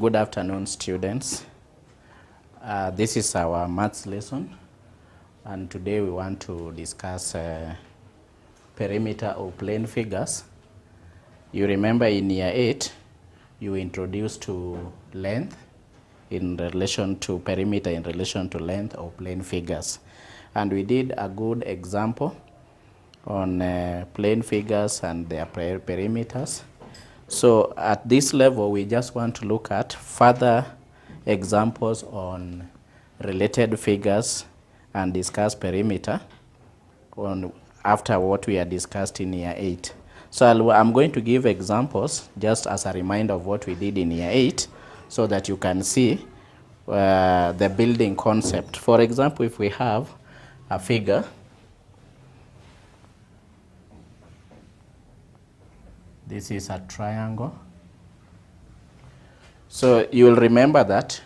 Good afternoon, students. This is our maths lesson, and today we want to discuss perimeter of plane figures. You remember in year 8, you introduced to length in relation to perimeter in relation to length of plane figures. And we did a good example on plane figures and their perimeters. So at this level, we just want to look at further examples on related figures and discuss perimeter after what we had discussed in year 8. So I'm going to give examples just as a reminder of what we did in year 8 so that you can see the building concept. For example, if we have a figure, this is a triangle. So you will remember that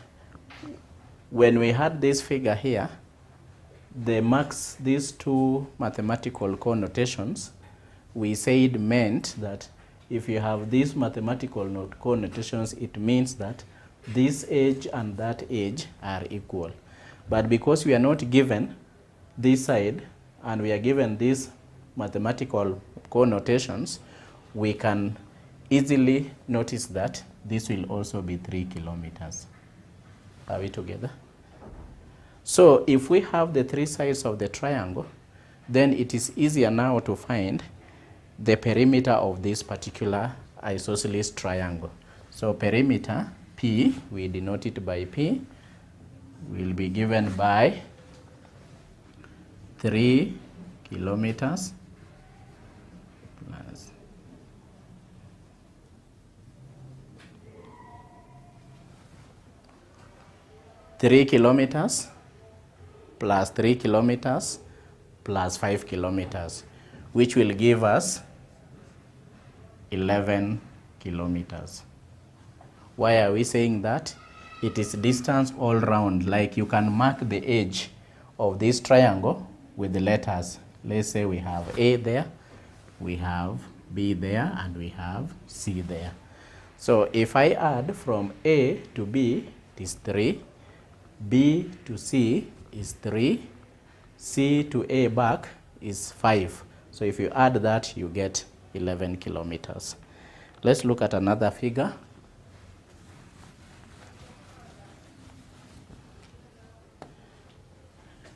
when we had this figure here, the marks, these two mathematical connotations, we said meant that if you have these mathematical connotations, it means that this edge and that edge are equal. But because we are not given this side and we are given these mathematical connotations, we can easily notice that this will also be 3 kilometers. Are we together? So if we have the three sides of the triangle, then it is easier now to find the perimeter of this particular isosceles triangle. So perimeter, P, we denote it by P, will be given by 3 kilometers plus 3 kilometers plus 3 kilometers plus 5 kilometers, which will give us 11 kilometers. Why are we saying that? It is distance all round. Like you can mark the edge of this triangle with the letters. Let's say we have A there, we have B there, and we have C there. So if I add from A to B, it is 3. B to C is 3, C to A back is 5. So if you add that, you get 11 kilometers. Let's look at another figure.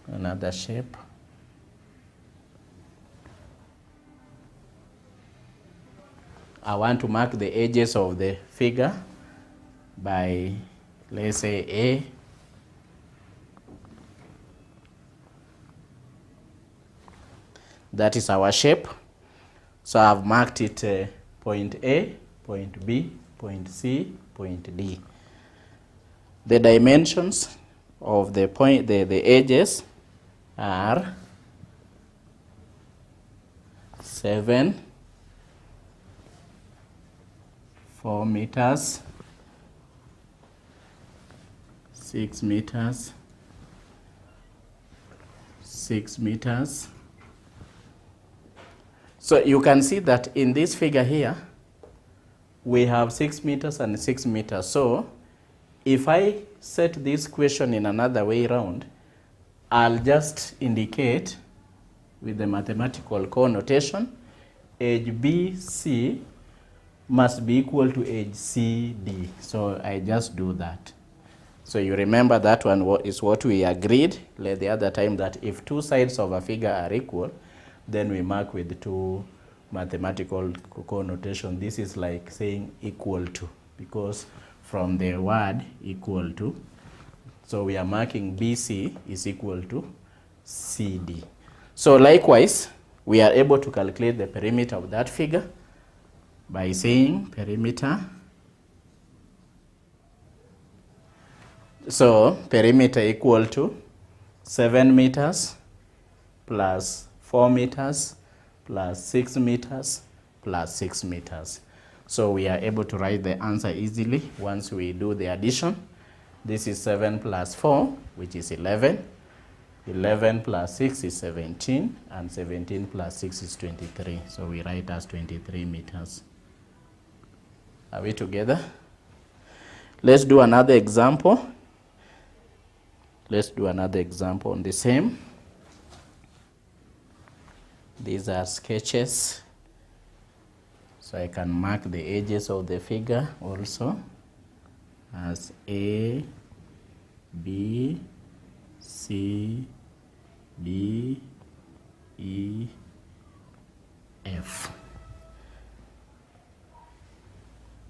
Another shape. I want to mark the edges of the figure by, let's say, A. That is our shape. So I've marked it point A, point B, point C, point D. The dimensions of the edges are 7, 4 meters, 6 meters, 6 meters. So you can see that in this figure here, we have 6 meters and 6 meters. So if I set this question in another way around, I'll just indicate with the mathematical connotation, edge BC must be equal to edge CD. So I just do that. So you remember that one is what we agreed the other time, that if two sides of a figure are equal, then we mark with the two mathematical connotation. This is like saying equal to, because from the word equal to, so we are marking BC is equal to CD. So likewise, we are able to calculate the perimeter of that figure by saying perimeter. So perimeter equal to 7 meters plus 4 meters plus 6 meters plus 6 meters. So we are able to write the answer easily once we do the addition. This is 7 plus 4, which is 11. 11 plus 6 is 17, and 17 plus 6 is 23. So we write as 23 meters. Are we together? Let's do another example. Let's do another example on the same. These are sketches. So I can mark the edges of the figure also as A, B, C, D, E, F.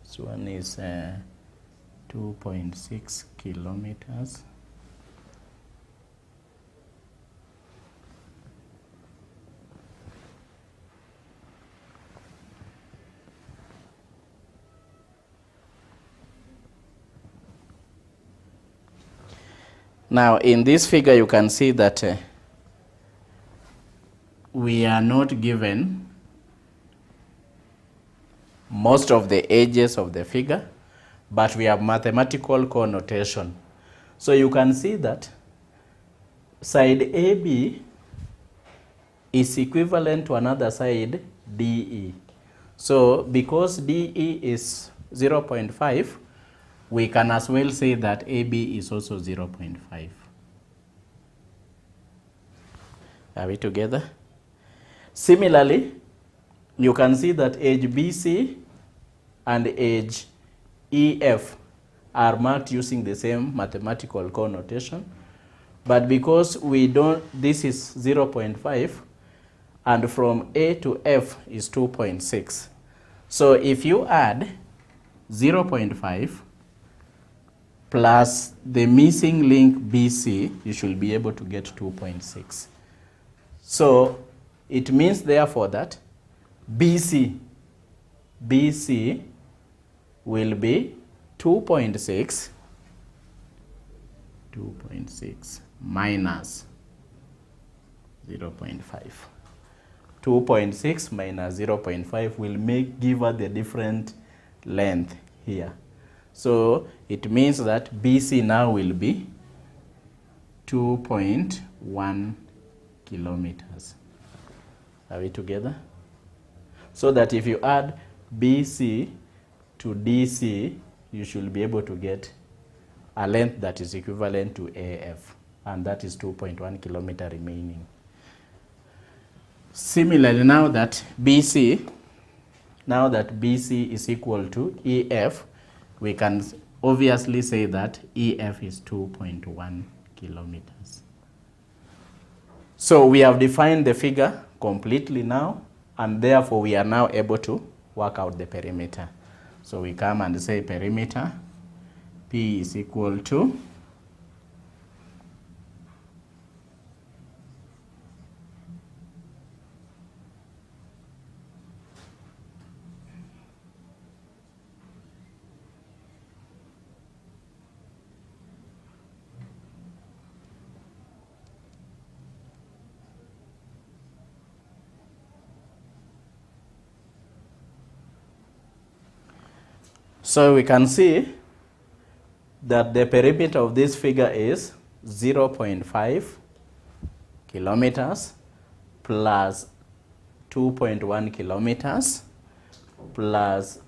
This one is 2.6 kilometers. Now, in this figure, you can see that we are not given most of the edges of the figure, but we have mathematical connotation. So you can see that side AB is equivalent to another side DE. So because DE is 0.5, we can as well say that AB is also 0.5. Are we together? Similarly, you can see that edge BC and edge EF are marked using the same mathematical connotation. But because we don't, this is 0.5, and from A to F is 2.6. So if you add 0.5 plus the missing link BC, you should be able to get 2.6. So it means therefore that BC will be 2.6 minus 0.5. 2.6 minus 0.5 will give us the different length here. So it means that BC now will be 2.1 kilometers. Are we together? So that if you add BC to DC, you should be able to get a length that is equivalent to AF, and that is 2.1 kilometer remaining. Similarly, now that BC is equal to EF, we can obviously say that EF is 2.1 kilometers. So we have defined the figure completely now, and therefore we are now able to work out the perimeter. So we come and say perimeter P is equal to so we can see that the perimeter of this figure is 0.5 kilometers plus 2.1 kilometers plus,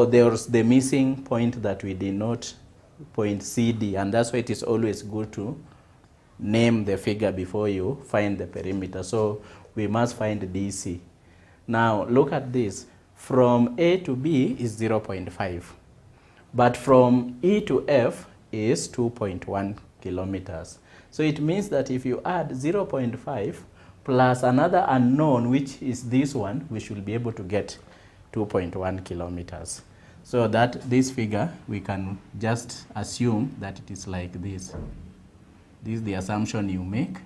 there's the missing point that we denote point CD, and that's why it is always good to name the figure before you find the perimeter. So we must find DC. Now look at this. From A to B is 0.5, but from E to F is 2.1 kilometers. So it means that if you add 0.5 plus another unknown, which is this one, we should be able to get 2.1 kilometers. So that this figure, we can just assume that it is like this. This is the assumption you make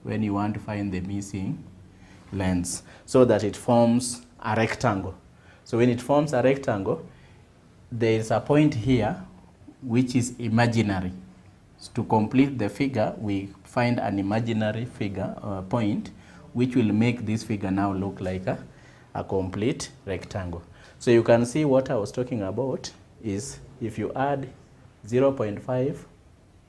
when you want to find the missing lengths, so that it forms a rectangle. So when it forms a rectangle, there is a point here which is imaginary. So to complete the figure, we find an imaginary figure or point which will make this figure now look like a complete rectangle. So you can see what I was talking about is if you add 0.5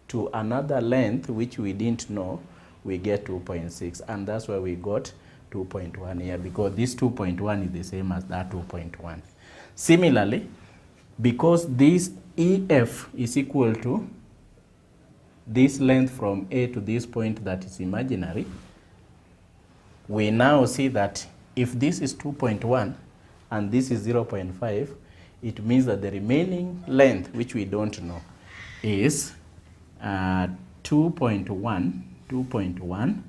to another length which we didn't know, we get 2.6, and that's why we got 2.1 here, because this 2.1 is the same as that 2.1. Similarly, because this EF is equal to this length from A to this point that is imaginary, we now see that if this is 2.1 and this is 0.5, it means that the remaining length, which we don't know, is 2.1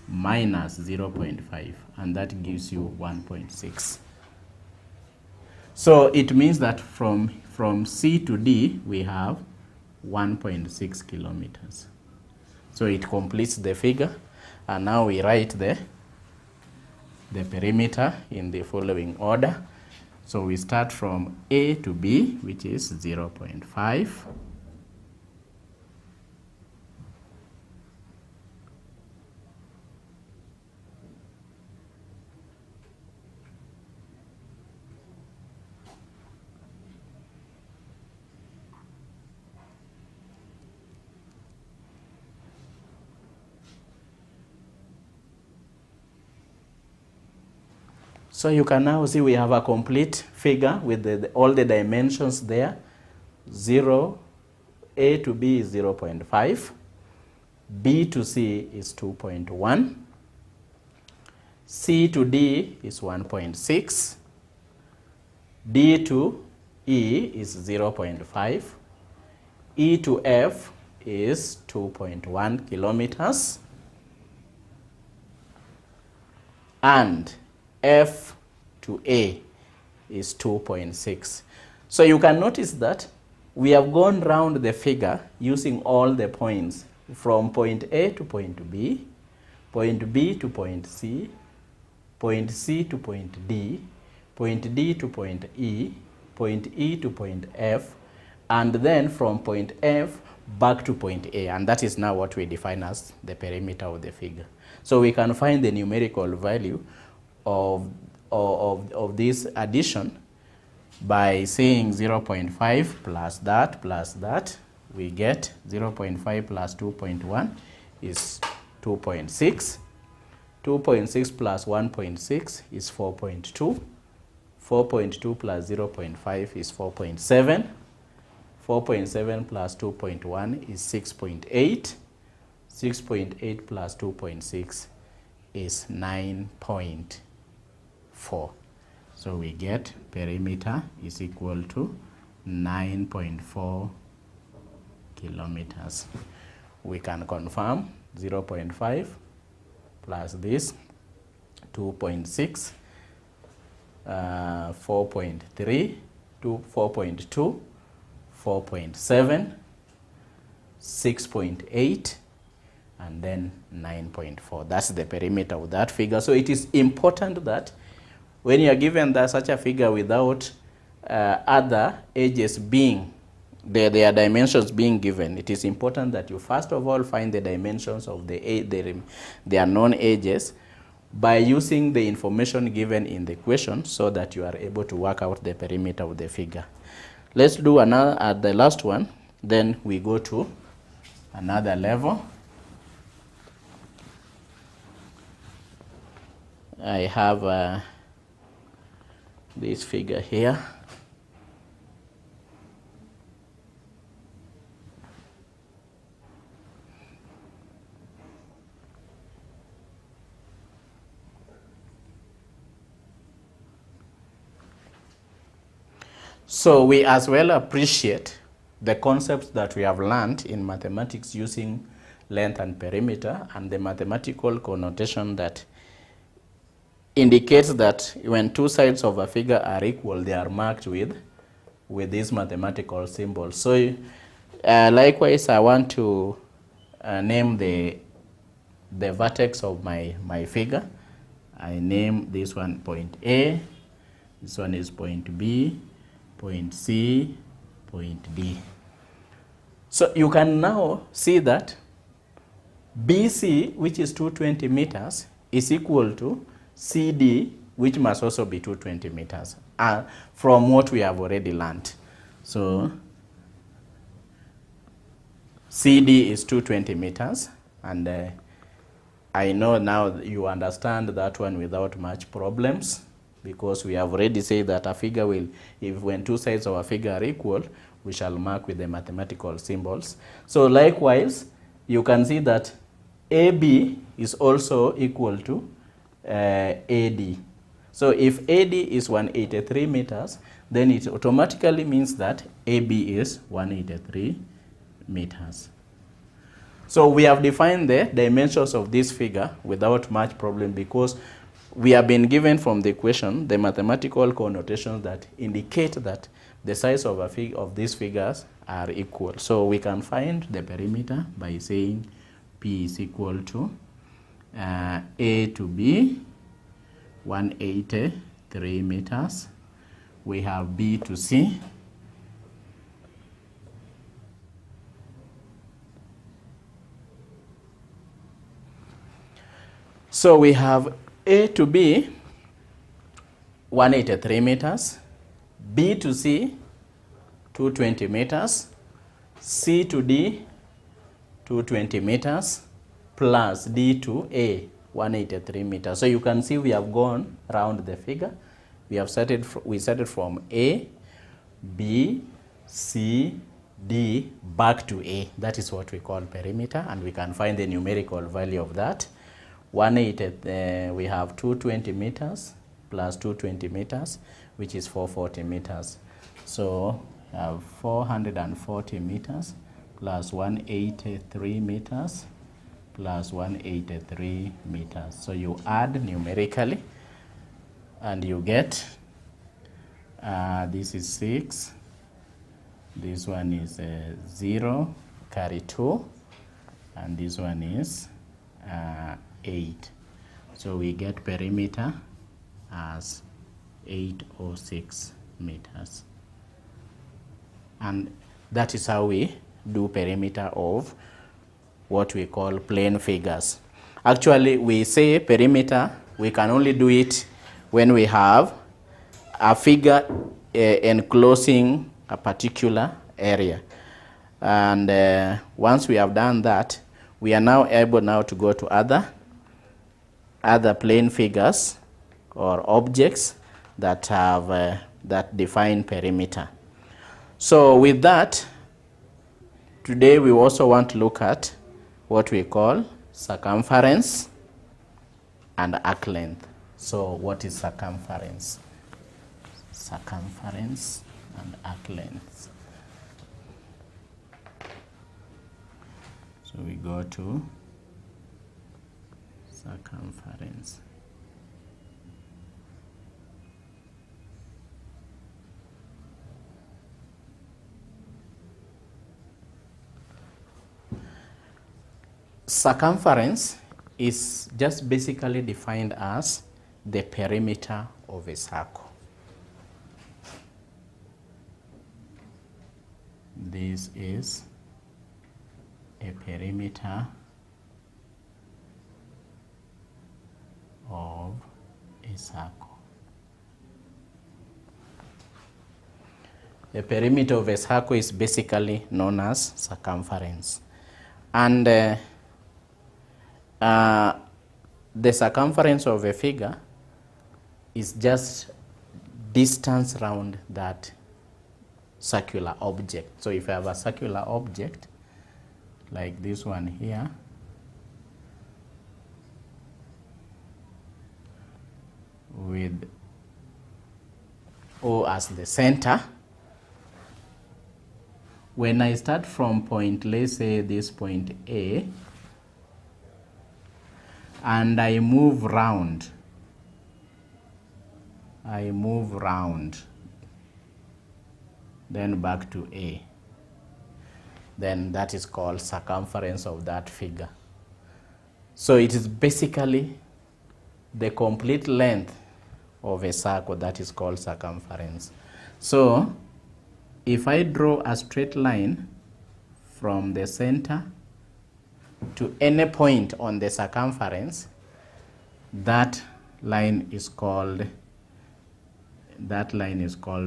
minus 0.5, and that gives you 1.6. So it means that from C to D, we have 1.6 kilometers. So it completes the figure, and now we write the perimeter in the following order. So we start from A to B, which is 0.5. So you can now see we have a complete figure with all the dimensions there. A to B is 0.5, B to C is 2.1, C to D is 1.6, D to E is 0.5, E to F is 2.1 kilometers, and F to A is 2.6. So you can notice that we have gone round the figure using all the points from point A to point B to point C to point D to point E to point F, and then from point F back to point A, and that is now what we define as the perimeter of the figure. So we can find the numerical value of this addition by saying 0.5 plus that, we get 0.5 plus 2.1 is 2.6. 2.6 plus 1.6 is 4.2. 4.2 plus 0.5 is 4.7. 4.7 plus 2.1 is 6.8. 6.8 plus 2.6 is 9.4. So we get perimeter is equal to 9.4 kilometers. We can confirm 0.5 plus this 2.6, 4.3, 4.2, 4.7, 6.8, and then 9.4. That's the perimeter of that figure. So it is important that when you are given such a figure without other edges being, their dimensions being given, it is important that you first of all find the dimensions of the unknown edges by using the information given in the question, so that you are able to work out the perimeter of the figure. Let's do the last one, then we go to another level. I have this figure here. So we as well appreciate the concepts that we have learned in mathematics using length and perimeter, and the mathematical connotation that indicates that when two sides of a figure are equal, they are marked with these mathematical symbols. So likewise, I want to name the vertex of my figure. I name this one point A, this one is point B, point C, point D. So you can now see that BC, which is 220 meters, is equal to CD, which must also be 220 meters, from what we have already learned. So CD is 220 meters, and I know now you understand that one without much problems. because we have already said that a figure will, if when two sides of a figure are equal, we shall mark with the mathematical symbols. So likewise, you can see that AB is also equal to AD. So if AD is 183 meters, then it automatically means that AB is 183 meters. So we have defined the dimensions of this figure without much problem, because we have been given from the equation the mathematical connotations that indicate that the size of these figures are equal. So we can find the perimeter by saying P is equal to A to B, 183 meters. We have B to C, so we have A to B, 183 meters, B to C, 220 meters, C to D, 220 meters, plus D to A, 183 meters. So you can see we have gone around the figure. We started from A, B, C, D, back to A. That is what we call perimeter, and we can find the numerical value of that. We have 220 meters plus 220 meters, which is 440 meters. So we have 440 meters plus 183 meters plus 183 meters. So you add numerically and you get, this is 6, this one is 0, carry 2, and this one is 8. So we get perimeter as 806 meters. And that is how we do perimeter of what we call plane figures. Actually, we say perimeter, we can only do it when we have a figure enclosing a particular area. And once we have done that, we are now able to go to other plane figures or objects that have that define perimeter. So with that, today we also want to look at what we call circumference and arc length. So what is circumference? Circumference and arc length. So we go to circumference. Circumference is just basically defined as the perimeter of a circle. This is a perimeter of a circle. The perimeter of a circle is basically known as circumference. And the circumference of a figure is just distance around that circular object. So if I have a circular object like this one here, with O as the center, when I start from point, let's say this point A, and I move round, then back to A, then that is called circumference of that figure. So it is basically the complete length of a circle that is called circumference. So if I draw a straight line from the center to any point on the circumference, that line is called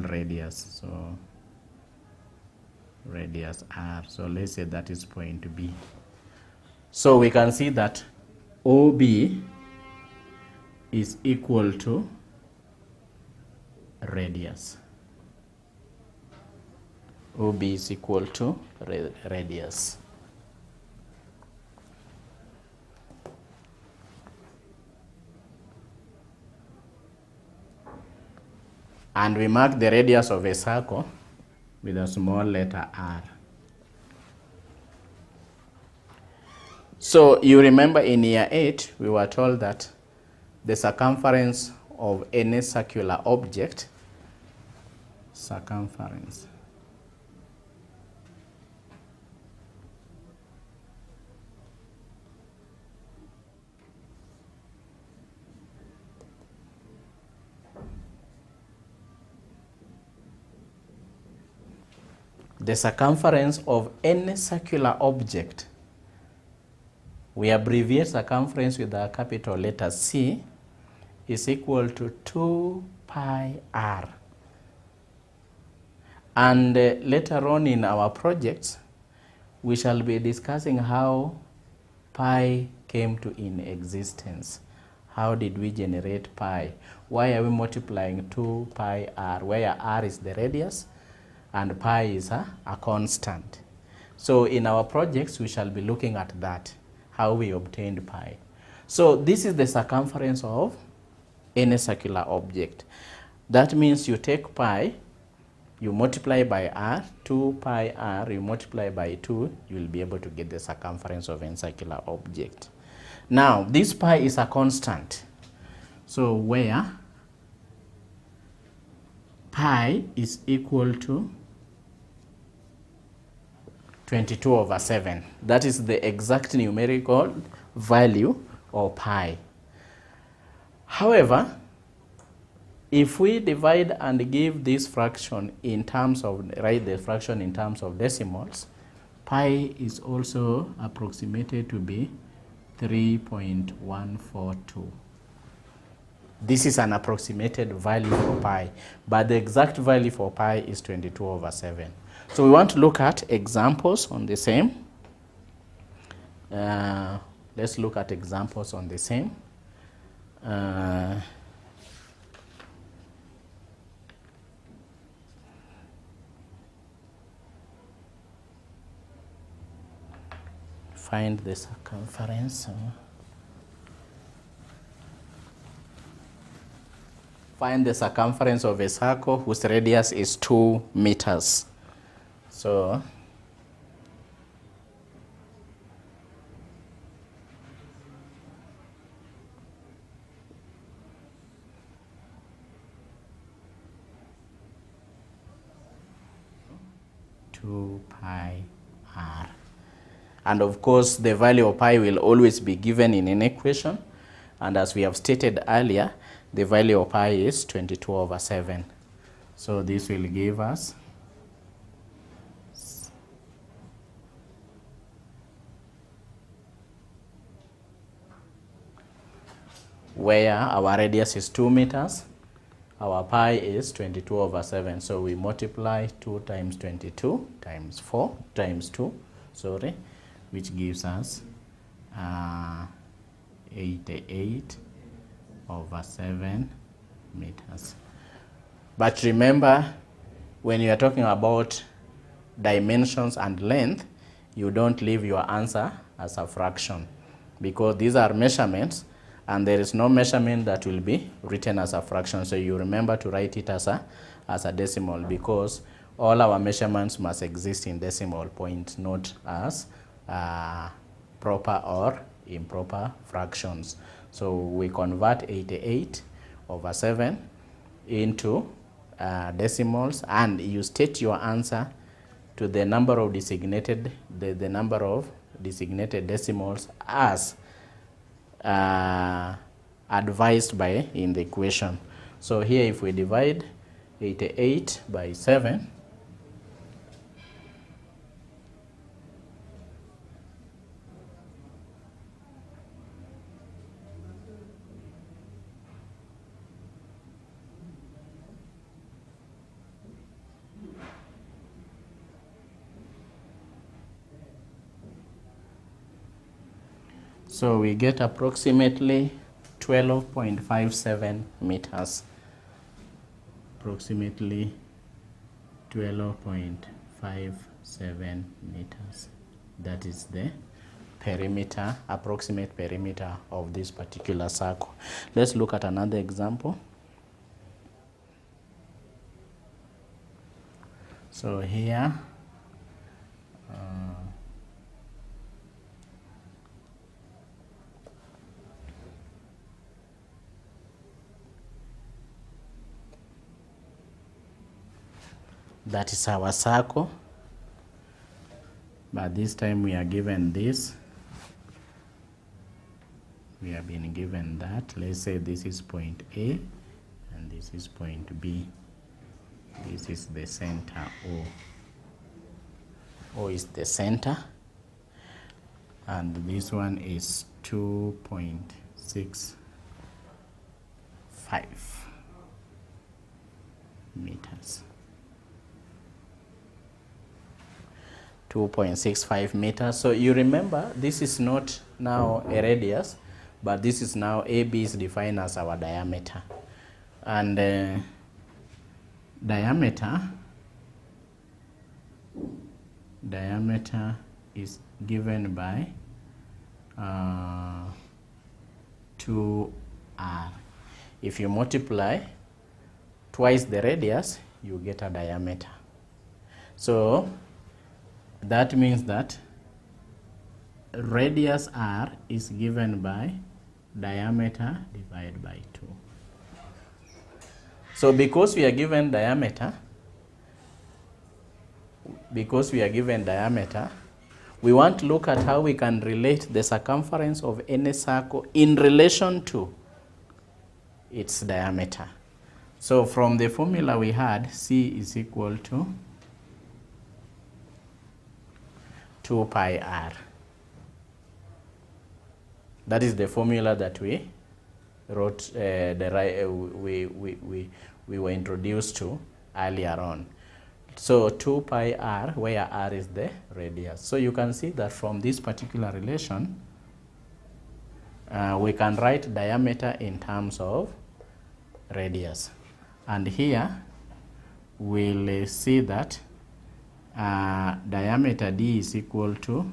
radius. So radius R. So let's say that is point B. So we can see that OB is equal to radius. OB is equal to radius. And we mark the radius of a circle with a small letter r. So you remember in year 8, we were told that the circumference of any circular object, circumference, the circumference of any circular object, we abbreviate circumference with a capital letter C, is equal to 2 pi r. And later on in our projects, we shall be discussing how pi came to in existence. How did we generate pi? Why are we multiplying 2 pi r, where r is the radius and pi is a constant? So in our projects, we shall be looking at that, how we obtained pi. So this is the circumference of any circular object. That means you take pi, you multiply by r, 2 pi r, you multiply by 2, you will be able to get the circumference of any circular object. Now, this pi is a constant. So where pi is equal to 22/7. That is the exact numerical value of pi. However, if we divide and give this fraction in terms of, write the fraction in terms of decimals, pi is also approximated to be 3.142. This is an approximated value for pi, but the exact value for pi is 22/7. So we want to look at examples on the same. Let's look at examples on the same. Find the circumference. Find the circumference of a circle whose radius is 2 meters. So pi r. And of course, the value of pi will always be given in an equation. And as we have stated earlier, the value of pi is 22/7. So this will give us where our radius is 2 meters, our pi is 22/7. So we multiply 2 times 22 times 4 times 2, which gives us 88/7 meters. But remember, when you are talking about dimensions and length, you don't leave your answer as a fraction, because these are measurements and there is no measurement that will be written as a fraction. So you remember to write it as a decimal, because all our measurements must exist in decimal point, not as proper or improper fractions. So we convert 88/7 into decimals, and you state your answer to the number of designated decimals as advised by in the equation. So here, if we divide 88 by 7, so we get approximately 12.57 meters. approximately 12.57 meters. That is the perimeter, approximate perimeter of this particular circle. Let's look at another example. So here, that is our circle, but this time we are given this. We have been given that. Let's say this is point A and this is point B. This is the center O. O is the center, and this one is 2.65 meters. 2.65 meters. So you remember, this is not now a radius, but this is now AB is defined as our diameter. And diameter is given by 2r. If you multiply twice the radius, you get a diameter. So that means that radius r is given by diameter divided by 2. So because we are given diameter, we want to look at how we can relate the circumference of any circle in relation to its diameter. So from the formula we had, C is equal to 2 pi r. That is the formula that we wrote, we were introduced to earlier on. So 2 pi r, where r is the radius. So you can see that from this particular relation, we can write diameter in terms of radius. And here we'll see that diameter D is equal to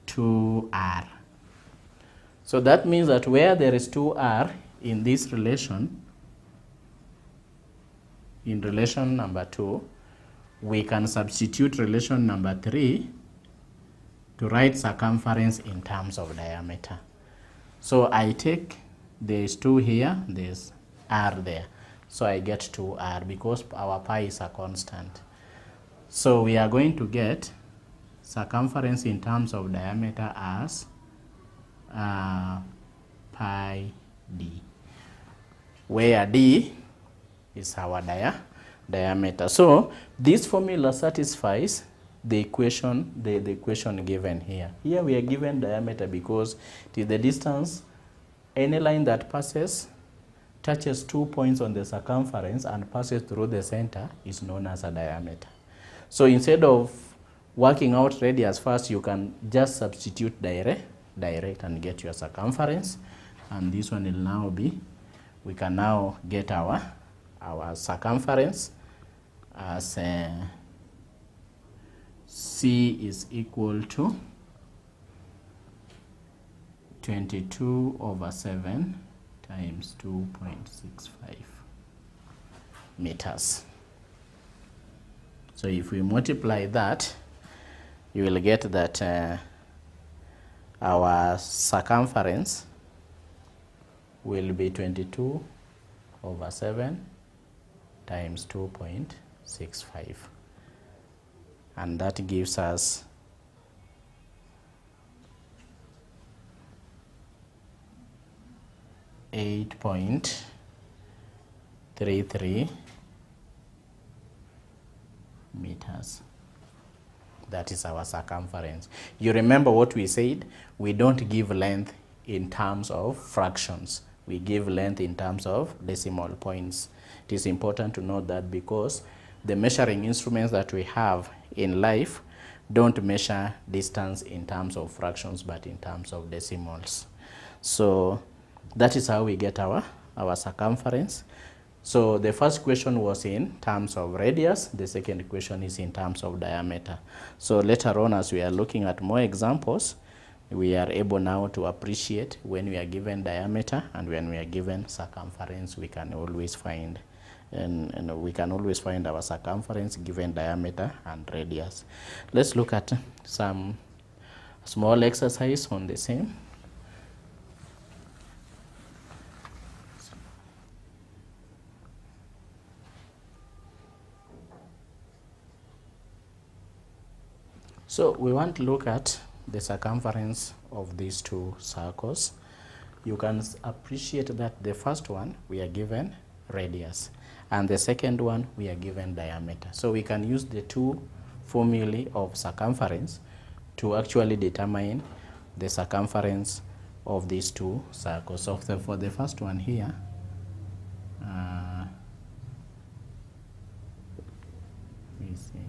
2r. So that means that where there is 2r in this relation, in relation number 2, we can substitute relation number 3 to write circumference in terms of diameter. So I take, there's 2 here, there's r there. So I get 2r because our pi is a constant. So we are going to get circumference in terms of diameter as pi d, where d is our diameter. So this formula satisfies the equation, the equation given here. Here we are given diameter because it is the distance, any line that touches 2 points on the circumference and passes through the center is known as a diameter. So instead of working out radius first, you can just substitute direct and get your circumference. And this one will now be, we can now get our circumference as C is equal to 22/7 times 2.65 meters. So if we multiply that, you will get that our circumference will be 22/7 times 2.65. And that gives us 8.33 meters. That is our circumference. You remember what we said? We don't give length in terms of fractions. We give length in terms of decimal points. It is important to note that because the measuring instruments that we have in life don't measure distance in terms of fractions, but in terms of decimals. So that is how we get our circumference. So the first question was in terms of radius, the second question is in terms of diameter. So later on, as we are looking at more examples, we are able now to appreciate when we are given diameter and when we are given circumference, we can always find and we can always find our circumference given diameter and radius. Let's look at some small exercise on the same. So we want to look at the circumference of these two circles. You can appreciate that the first one we are given radius and the second one we are given diameter. So we can use the two formulae of circumference to actually determine the circumference of these two circles. So for the first one here, we see.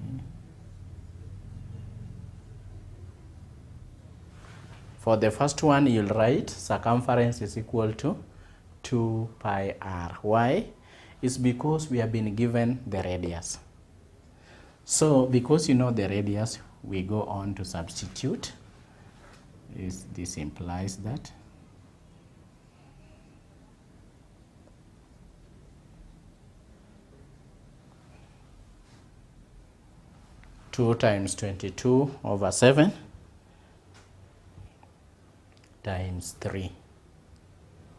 For the first one, you'll write circumference is equal to 2 pi r. Why? It's because we have been given the radius. So because you know the radius, we go on to substitute. This implies that two times 22/7 times 3,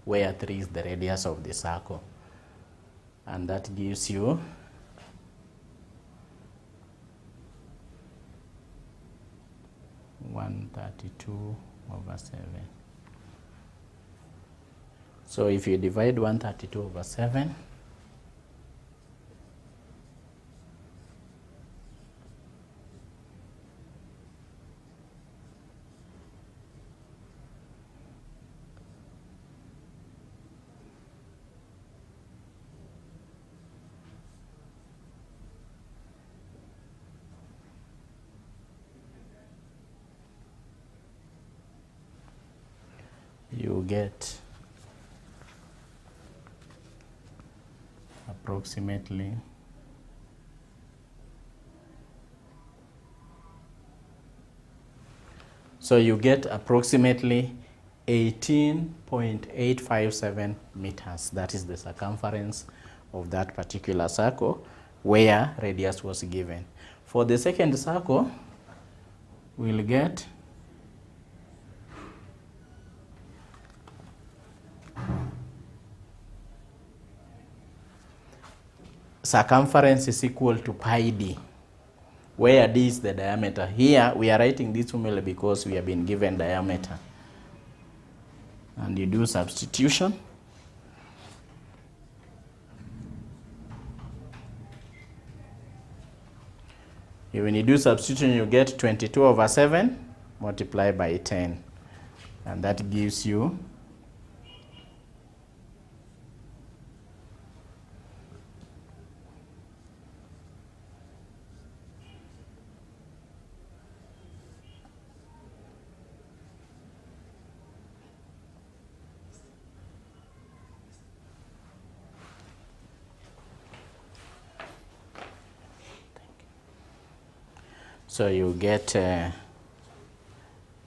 where 3 is the radius of the circle, and that gives you 132/7. So if you divide 132/7, you get approximately 18.857 meters. That is the circumference of that particular circle where radius was given. For the second circle, we'll get circumference is equal to pi d, where d is the diameter. Here we are writing this formula because we have been given diameter. And you do substitution. When you do substitution, you get 22/7 multiplied by 10. And that gives you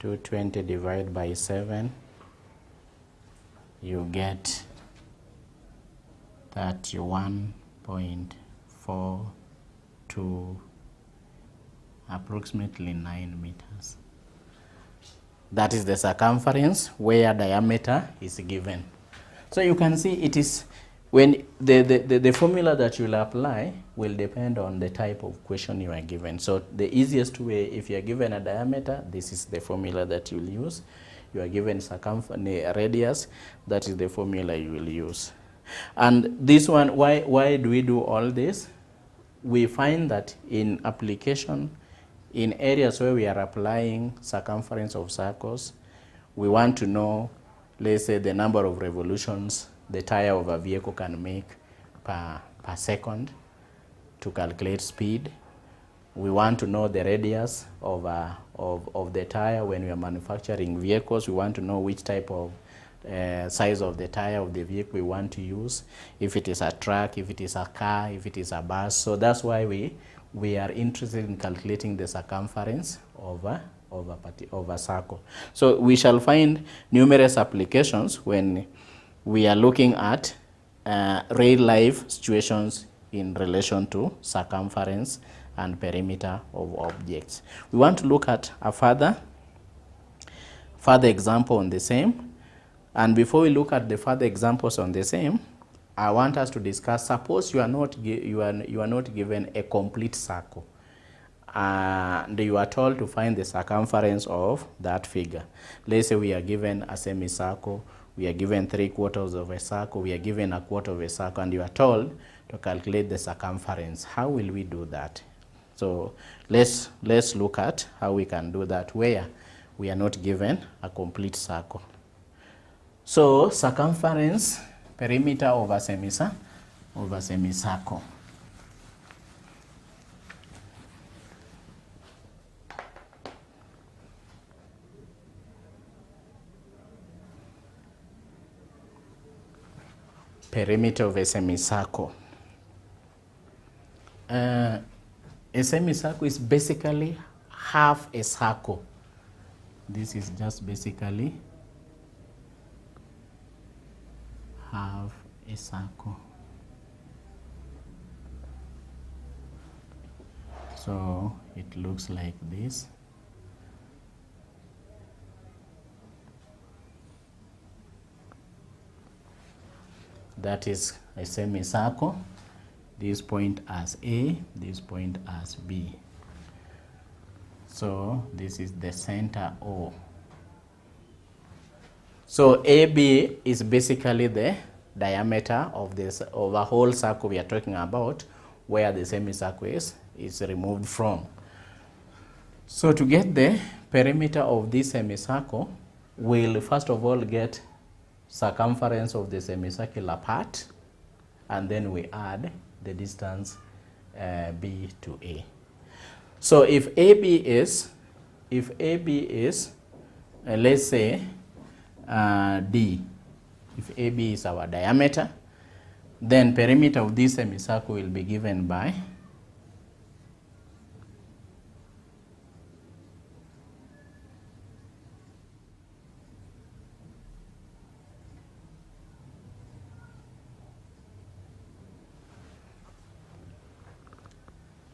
220 divided by 7, you get 31.42, approximately 9 meters. That is the circumference where diameter is given. So you can see it is when the formula that you will apply will depend on the type of question you are given. So the easiest way, if you are given a diameter, this is the formula that you will use. You are given radius, that is the formula you will use. And this one, why do we do all this? We find that in application, in areas where we are applying circumference of circles, we want to know, let's say, the number of revolutions the tire of a vehicle can make per second to calculate speed. We want to know the radius of the tire when we are manufacturing vehicles. We want to know which type of size of the tire of the vehicle we want to use, if it is a truck, if it is a car, if it is a bus. So that's why we are interested in calculating the circumference of a circle. So we shall find numerous applications when we are looking at real life situations in relation to circumference and perimeter of objects. We want to look at a further example on the same. And before we look at the further examples on the same, I want us to discuss, suppose you are not given a complete circle and you are told to find the circumference of that figure. Let's say we are given a semicircle, we are given 3/4 of a circle, we are given a quarter of a circle, and you are told to calculate the circumference. How will we do that? So let's look at how we can do that where we are not given a complete circle. So circumference, perimeter of a semicircle. Perimeter of a semicircle. A semicircle is basically half a circle. This is just basically half a circle. So it looks like this. That is a semicircle. This point as A, this point as B. So this is the center O. So AB is basically the diameter of a whole circle we are talking about, where the semicircle is removed from. So to get the perimeter of this semicircle, we'll first of all get circumference of the semicircular part, and then we add the distance B to A. So if AB is let's say D, if AB is our diameter, then perimeter of this semicircle will be given by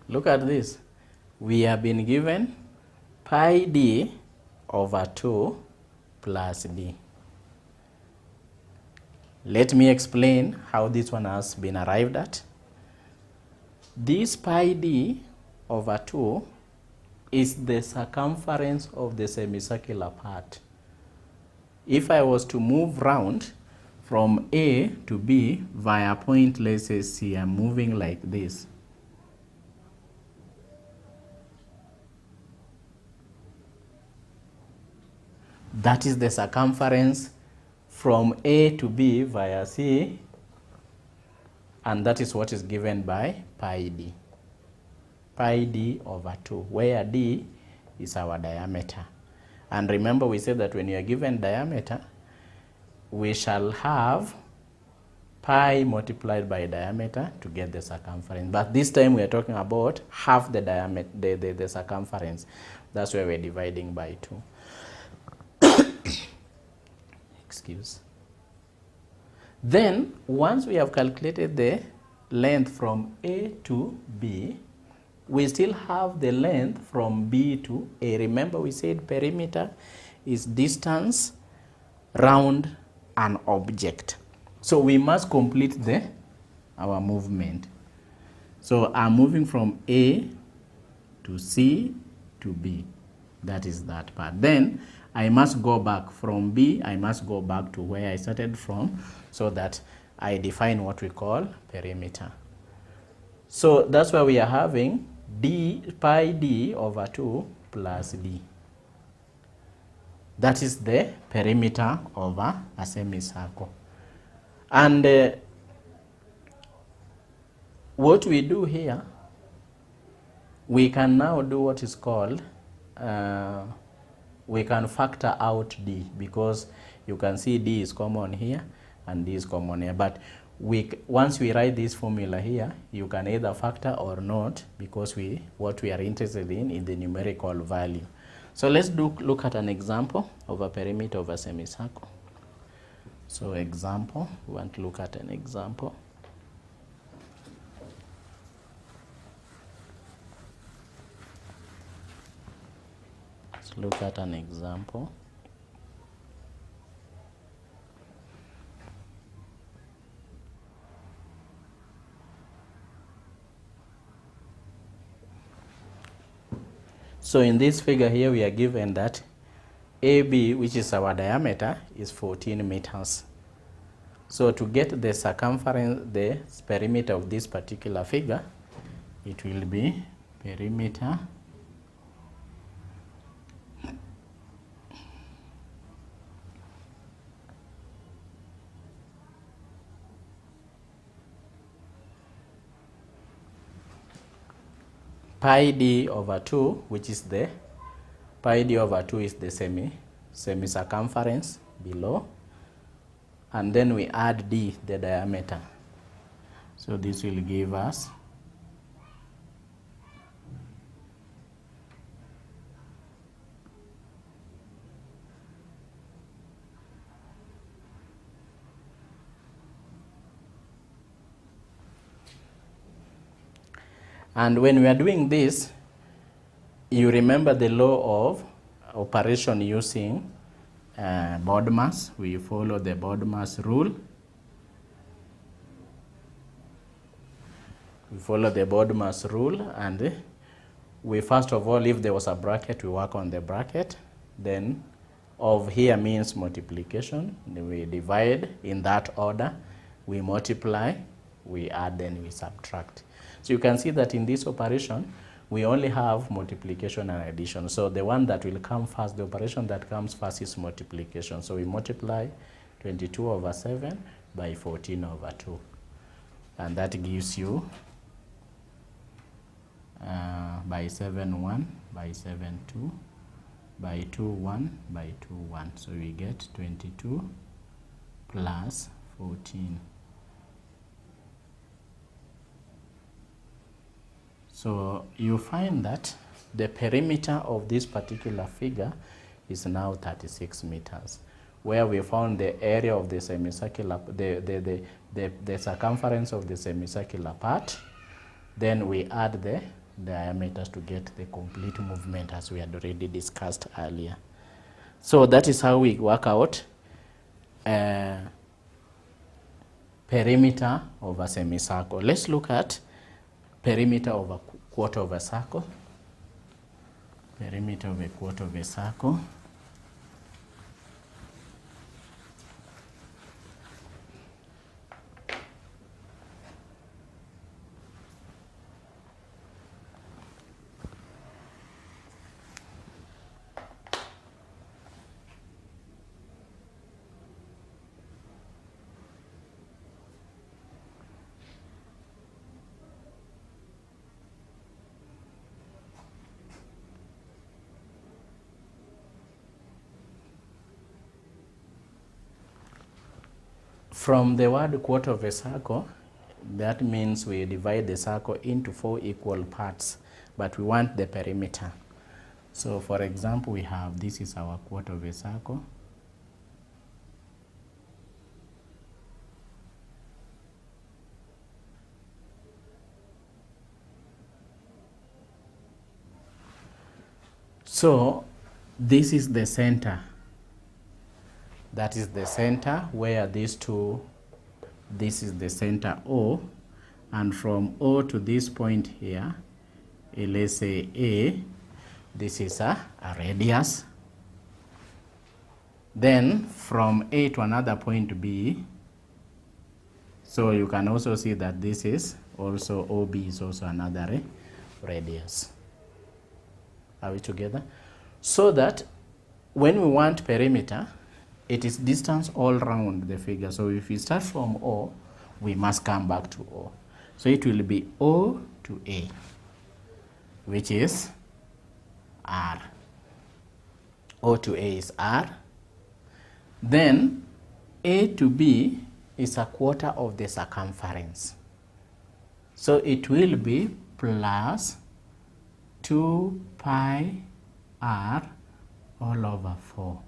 look at this. We have been given pi d over 2 plus d. Let me explain how this one has been arrived at. This pi d over 2 is the circumference of the semicircular part. If I was to move round from A to B via point, let's say C, I'm moving like this. That is the circumference from A to B via C, and that is what is given by pi d. Pi d over 2, where d is our diameter. And remember, we said that when you are given diameter, we shall have pi multiplied by diameter to get the circumference. But this time we are talking about half the diameter, the circumference. That's why we're dividing by 2. Excuse. Then, once we have calculated the length from A to B, we still have the length from B to A. Remember, we said perimeter is distance round an object. So we must complete our movement. So I'm moving from A to C to B. That is that part. Then I must go back from B, I must go back to where I started from, so that I define what we call perimeter. So that's why we are having pi d over 2 plus d. That is the perimeter of a semicircle. And what we do here, we can now do what is called we can factor out D, because you can see D is common here and D is common here. But once we write this formula here, you can either factor or not, because what we are interested in is the numerical value. So let's look at an example of a perimeter of a semicircle. So example, we want to look at an example. Let's look at an example. So in this figure here, we are given that AB, which is our diameter, is 14 meters. So to get the circumference, the perimeter of this particular figure, it will be perimeter pi d over 2, which is the pi d over 2 is the semi-circumference below, and then we add d, the diameter. So this will give us and when we are doing this, you remember the law of operation using board mass. We follow the board mass rule. We follow the board mass rule, and we first of all, if there was a bracket, we work on the bracket. Then of here means multiplication. Then we divide in that order. We multiply, we add, then we subtract. So you can see that in this operation, we only have multiplication and addition. So the one that will come first, the operation that comes first is multiplication. So we multiply 22 over 7 by 14 over 2. And that gives you by 7, 1, by 7, 2, by 2, 1, by 2, 1. So we get 22 plus 14. So you find that the perimeter of this particular figure is now 36 meters, where we found the area of the semicircular, the circumference of the semicircular part. Then we add the diameters to get the complete movement, as we had already discussed earlier. So that is how we work out perimeter of a semicircle. Let's look at perimeter of a quarter of a circle. Perimeter of a quarter of a circle. From the word quarter of a circle, that means we divide the circle into 4 equal parts, but we want the perimeter. So for example, we have, this is our quarter of a circle. So this is the center. That is the center where these two, this is the center O, and from O to this point here, let's say A, this is a radius. Then from A to another point B, so you can also see that this is also, OB is also another radius. Are we together? So that when we want perimeter, it is distance all round the figure. So if we start from O, we must come back to O. So it will be O to A, which is R. O to A is R. Then A to B is a quarter of the circumference. So it will be plus 2 pi R all over 4.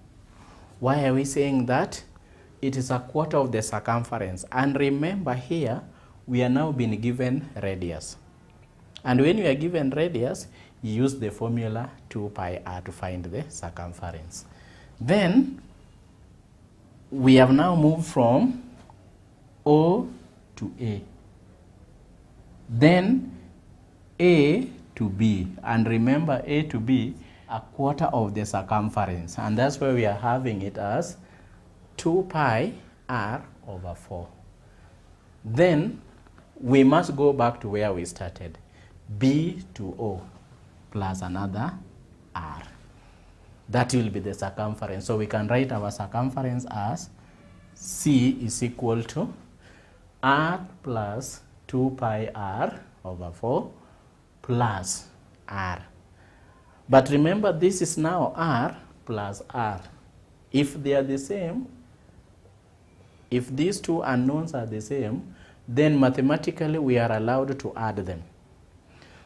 Why are we saying that? It is a quarter of the circumference. And remember here, we are now being given radius. And when you are given radius, you use the formula 2 pi R to find the circumference. Then we have now moved from O to A. Then A to B. And remember, A to B, a quarter of the circumference. And that's why we are having it as 2 pi R over 4. Then we must go back to where we started. B to O plus another R. That will be the circumference. So we can write our circumference as C is equal to R plus 2 pi R over 4 plus R. But remember, this is now R plus R. If they are the same, if these two unknowns are the same, then mathematically we are allowed to add them.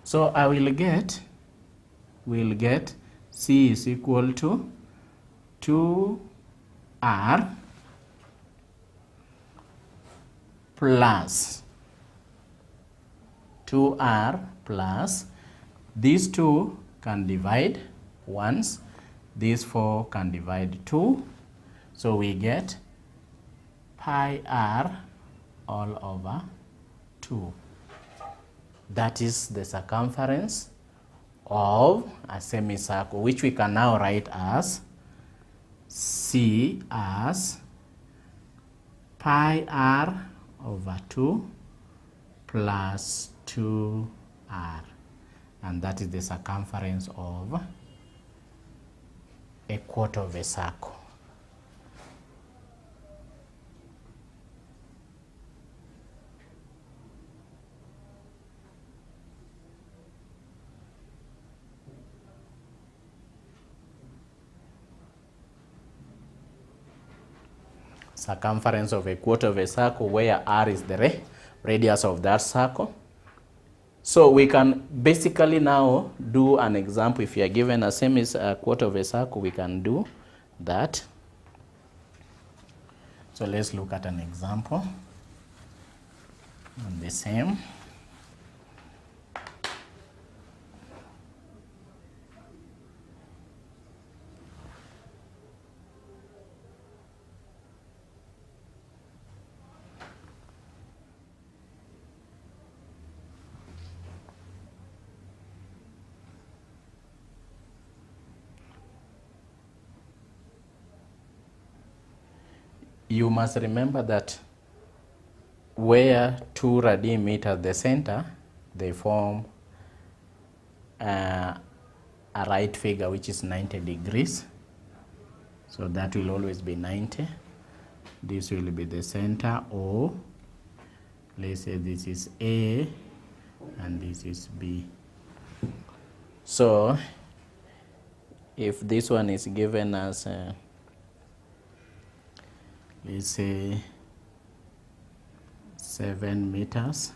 So I will get C is equal to 2R plus 2R plus, these two can divide once, these 4 can divide 2, so we get pi R all over 2. That is the circumference of a semicircle, which we can now write as C as pi R over 2 plus 2R. And that is the circumference of a quarter of a circle. Circumference of a quarter of a circle, where R is the radius of that circle. So we can basically now do an example. If you are given a quarter of a circle, we can do that. So let's look at an example on the same. You must remember that where 2 radii meet at the center, they form a right figure, which is 90 degrees. So that will always be 90. This will be the center O. Let's say this is A and this is B. So if this one is given as let's say 7 meters.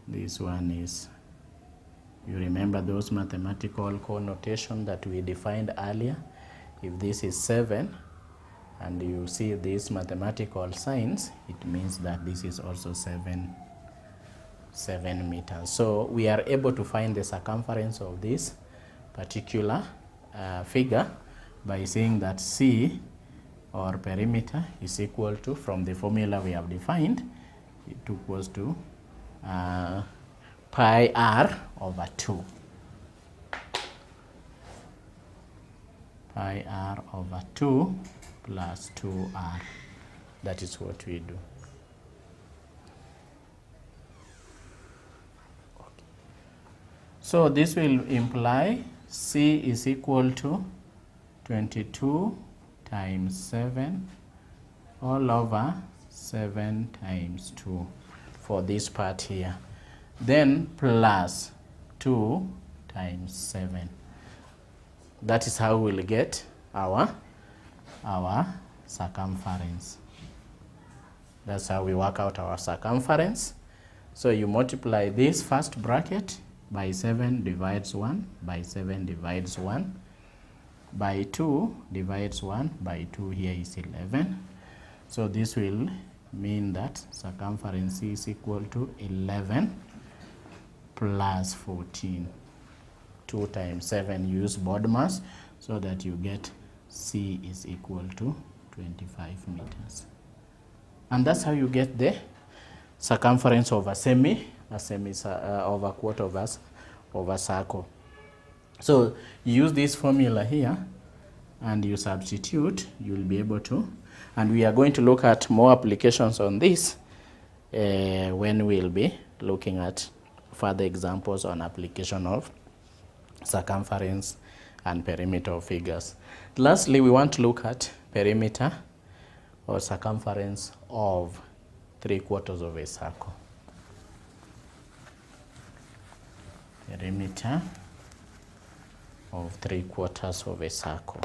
This one is, you remember those mathematical connotation that we defined earlier. If this is 7 and you see these mathematical signs, it means that this is also 7 meters. So we are able to find the circumference of this particular figure by saying that C, or perimeter, is equal to, from the formula we have defined, it equals to pi R over 2. Pi R over 2 plus 2R. That is what we do. Okay. So this will imply C is equal to 22 times 7 all over 7 times 2 for this part here. Then plus 2 times 7. That is how we'll get our circumference. That's how we work out our circumference. So you multiply this first bracket by 7 divides 1, by 7 divides 1, by 2 divides 1, by 2 here is 11. So this will mean that circumference is equal to 11 plus 14. 2 times 7, use board mass so that you get C is equal to 25 meters. And that's how you get the circumference of a quarter of a circle. So you use this formula here and you substitute, you'll be able to. And we are going to look at more applications on this when we'll be looking at further examples on application of circumference and perimeter of figures. Lastly, we want to look at perimeter or circumference of 3/4 of a circle. Perimeter of 3/4 of a circle.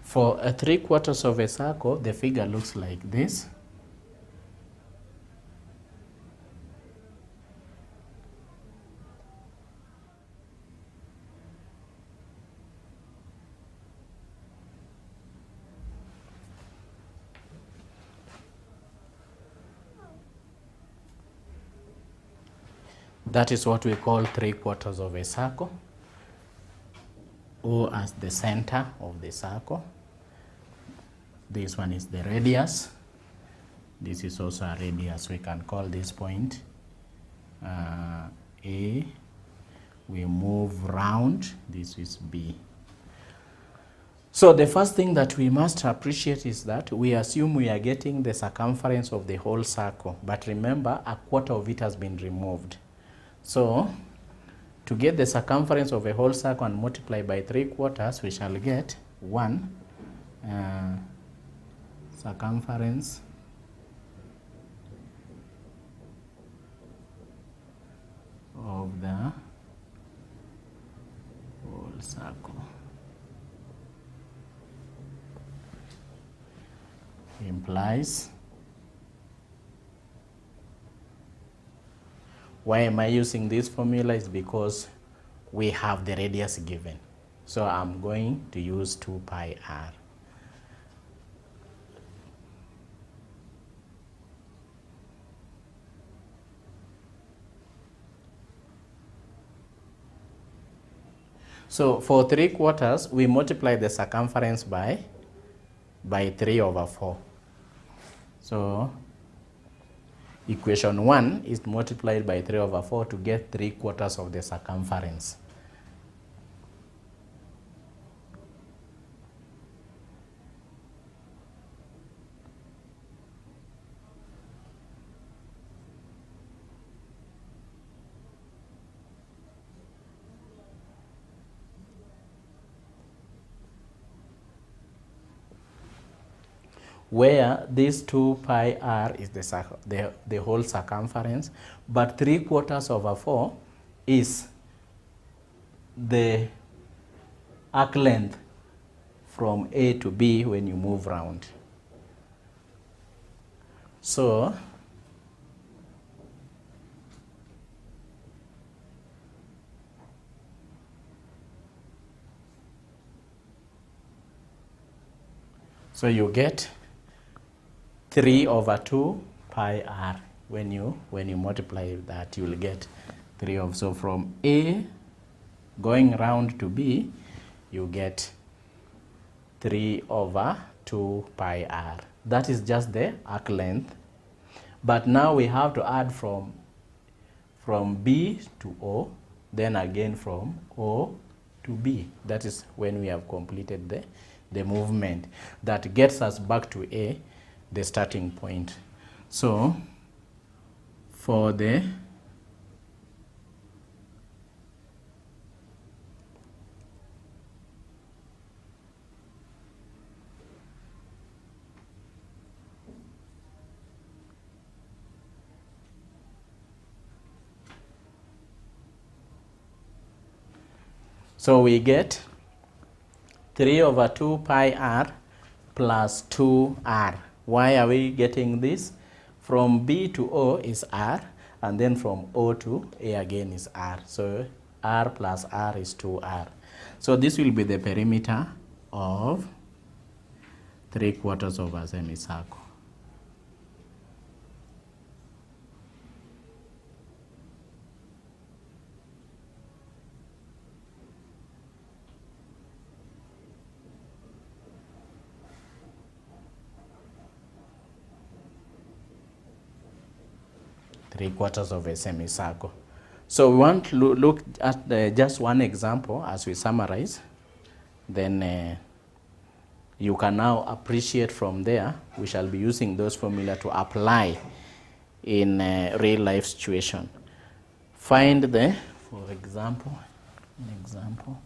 For a 3/4 of a circle, the figure looks like this. That is what we call 3/4 of a circle, O as the center of the circle. This one is the radius. This is also a radius. We can call this point A. We move round. This is B. So the first thing that we must appreciate is that we assume we are getting the circumference of the whole circle. But remember, a quarter of it has been removed. So to get the circumference of a whole circle and multiply by 3/4, we shall get 1 circumference of the whole circle implies. Why am I using this formula? Is because we have the radius given. So I'm going to use 2 pi r. So for 3/4, we multiply the circumference by 3/4. So equation 1 is multiplied by 3/4 to get 3/4 of the circumference. Where this 2 pi r is the whole circumference, but 3/4/4 is the arc length from A to B when you move round. So you get 3/2 pi r. When you multiply that, you will get 3 of. So from A going round to B, you get 3/2 pi r. That is just the arc length. But now we have to add from B to O, then again from O to B. That is when we have completed the movement that gets us back to A, the starting point. So for the So we get 3 over 2 pi r plus 2r. Why are we getting this? From B to O is r, and then from O to A again is r. So r plus r is 2r. So this will be the perimeter of 3/4 of a semicircle. Three-quarters of a semicircle. So we want to look at just one example as we summarize. Then you can now appreciate from there. We shall be using those formula to apply in real life situation. Find the, for example, an example.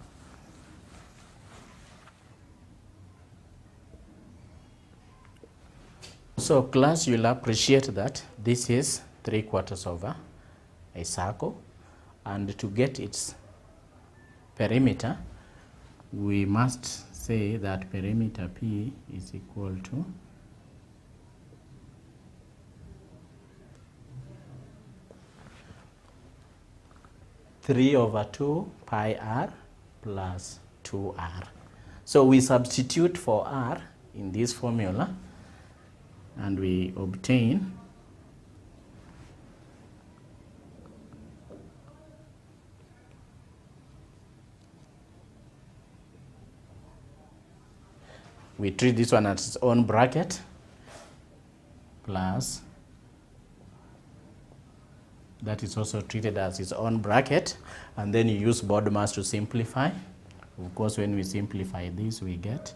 So class, you'll appreciate that this is 3/4 of a circle, and to get its perimeter, we must say that perimeter P is equal to (3 over 2 pi r plus 2r). So we substitute for r in this formula, and we obtain we treat this one as its own bracket plus that is also treated as its own bracket, and then you use BODMAS to simplify. Of course, when we simplify this, we get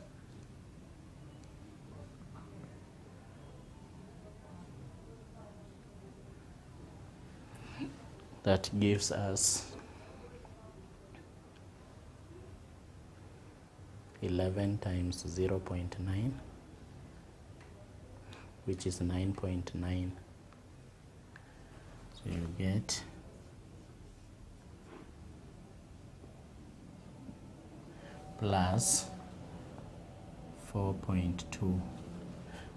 that gives us 11 times 0.9, which is 9.9. So you get plus 4.2.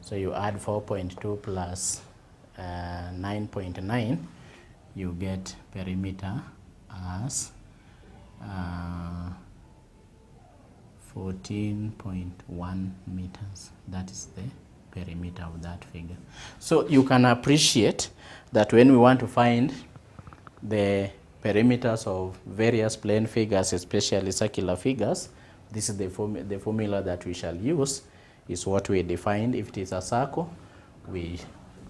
So you add 4.2 plus 9.9, you get perimeter as 14.1 meters. That is the perimeter of that figure. So you can appreciate that when we want to find the perimeters of various plane figures, especially circular figures, this is the formula that we shall use, is what we defined. If it is a circle, we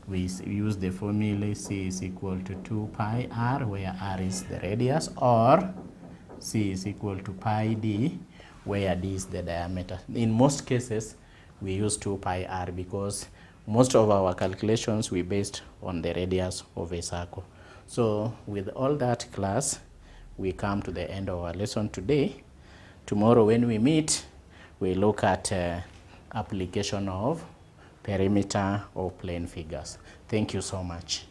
use the formula C is equal to 2 pi r, where r is the radius, or C is equal to pi d, where d is the diameter. In most cases, we use 2 pi r because most of our calculations we based on the radius of a circle. So with all that, class, we come to the end of our lesson today. Tomorrow when we meet, we look at application of perimeter of plane figures. Thank you so much.